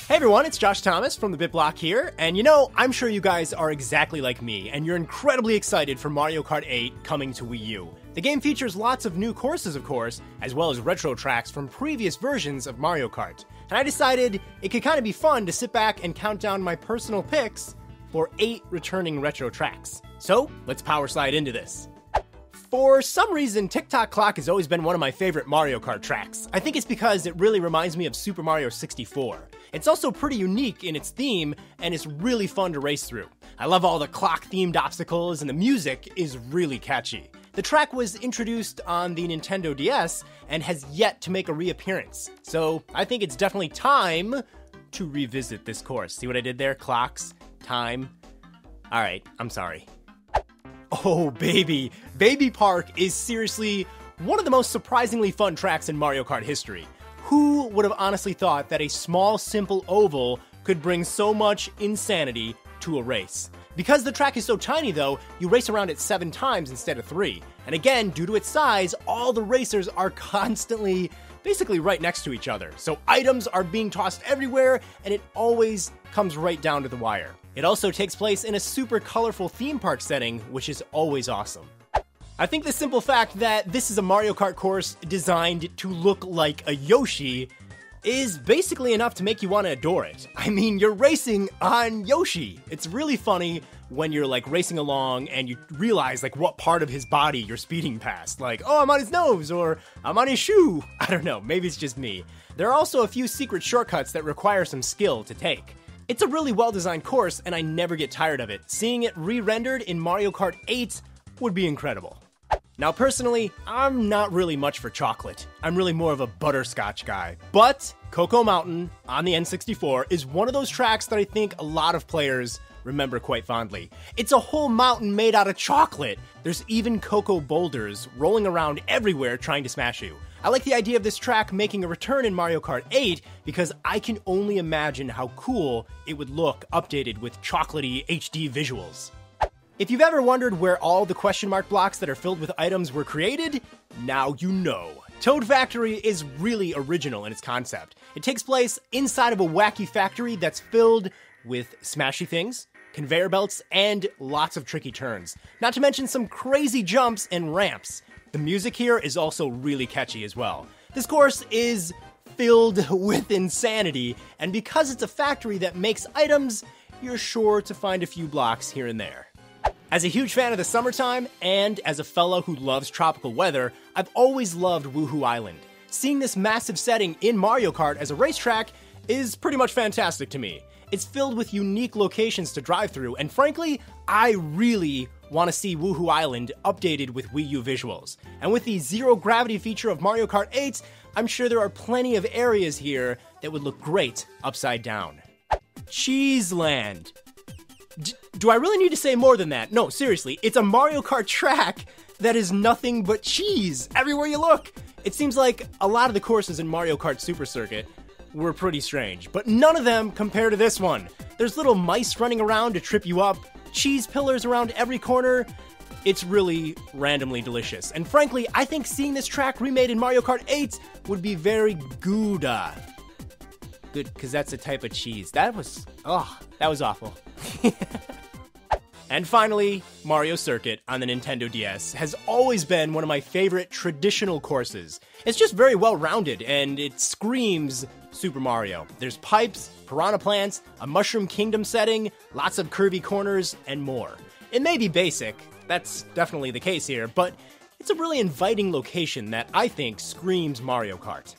Hey everyone, it's Josh Thomas from TheBitBlock here, and you know, I'm sure you guys are exactly like me, and you're incredibly excited for Mario Kart 8 coming to Wii U. The game features lots of new courses, of course, as well as retro tracks from previous versions of Mario Kart. And I decided it could kind of be fun to sit back and count down my personal picks for 8 returning retro tracks. So, let's power slide into this. For some reason, Tick-Tock Clock has always been one of my favorite Mario Kart tracks. I think it's because it really reminds me of Super Mario 64. It's also pretty unique in its theme, and it's really fun to race through. I love all the clock-themed obstacles, and the music is really catchy. The track was introduced on the Nintendo DS, and has yet to make a reappearance. So, I think it's definitely time to revisit this course. See what I did there? Clocks, time. Alright, I'm sorry. Oh, baby. Baby Park is seriously one of the most surprisingly fun tracks in Mario Kart history. Who would have honestly thought that a small, simple oval could bring so much insanity to a race? Because the track is so tiny, though, you race around it 7 times instead of 3. And again, due to its size, all the racers are constantly basically right next to each other. So items are being tossed everywhere, and it always comes right down to the wire. It also takes place in a super colorful theme park setting, which is always awesome. I think the simple fact that this is a Mario Kart course designed to look like a Yoshi is basically enough to make you want to adore it. I mean, you're racing on Yoshi. It's really funny when you're like racing along and you realize like what part of his body you're speeding past. Like, oh, I'm on his nose, or I'm on his shoe. I don't know, maybe it's just me. There are also a few secret shortcuts that require some skill to take. It's a really well-designed course, and I never get tired of it. Seeing it re-rendered in Mario Kart 8 would be incredible. Now, personally, I'm not really much for chocolate. I'm really more of a butterscotch guy. But Cocoa Mountain on the N64 is one of those tracks that I think a lot of players remember quite fondly. It's a whole mountain made out of chocolate. There's even cocoa boulders rolling around everywhere trying to smash you. I like the idea of this track making a return in Mario Kart 8 because I can only imagine how cool it would look updated with chocolatey HD visuals. If you've ever wondered where all the question mark blocks that are filled with items were created, now you know. Toad Factory is really original in its concept. It takes place inside of a wacky factory that's filled with smashy things, conveyor belts, and lots of tricky turns. Not to mention some crazy jumps and ramps. The music here is also really catchy as well. This course is filled with insanity, and because it's a factory that makes items, you're sure to find a few blocks here and there. As a huge fan of the summertime, and as a fellow who loves tropical weather, I've always loved Woohoo Island. Seeing this massive setting in Mario Kart as a racetrack is pretty much fantastic to me. It's filled with unique locations to drive through, and frankly, I really want to see Woohoo Island updated with Wii U visuals. And with the zero gravity feature of Mario Kart 8, I'm sure there are plenty of areas here that would look great upside down. Cheeseland. Do I really need to say more than that? No, seriously, it's a Mario Kart track that is nothing but cheese everywhere you look. It seems like a lot of the courses in Mario Kart Super Circuit were pretty strange, but none of them compare to this one. There's little mice running around to trip you up, cheese pillars around every corner. It's really randomly delicious. And frankly, I think seeing this track remade in Mario Kart 8 would be very Gouda. Good, because that's a type of cheese. That was awful. And finally, Mario Circuit on the Nintendo DS has always been one of my favorite traditional courses. It's just very well-rounded, and it screams Super Mario. There's pipes, piranha plants, a Mushroom Kingdom setting, lots of curvy corners, and more. It may be basic, that's definitely the case here, but it's a really inviting location that I think screams Mario Kart.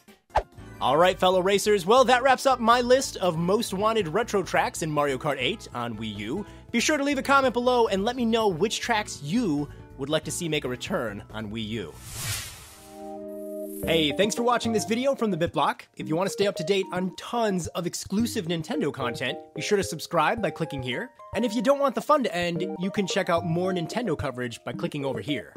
Alright, fellow racers, well, that wraps up my list of most wanted retro tracks in Mario Kart 8 on Wii U. Be sure to leave a comment below and let me know which tracks you would like to see make a return on Wii U. Hey, thanks for watching this video from TheBitBlock. If you want to stay up to date on tons of exclusive Nintendo content, be sure to subscribe by clicking here. And if you don't want the fun to end, you can check out more Nintendo coverage by clicking over here.